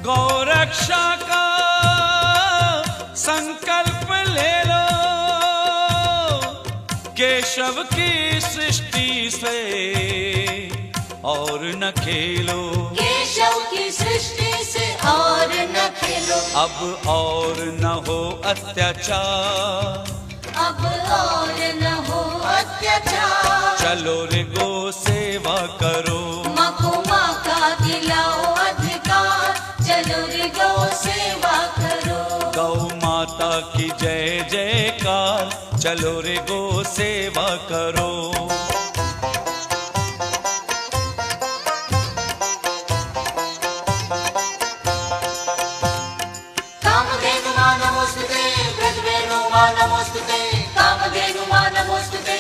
गौरक्षा का संकल्प ले लो, केशव की सृष्टि से और न खेलो, केशव की सृष्टि से और न खेलो। अब और न हो अत्याचार, अब और न हो अत्याचार। चलो रे गो सेवा करो, माँ को माँ का दिलाओ अधिकार। चलो रे गौ सेवा करो। गौ माता की जय जयकार, चलो रे गो सेवा करो। कामधेनु मां नमोस्तुते, ब्रजवेणु मां नमोस्तुते, कामधेनु मां नमोस्तुते।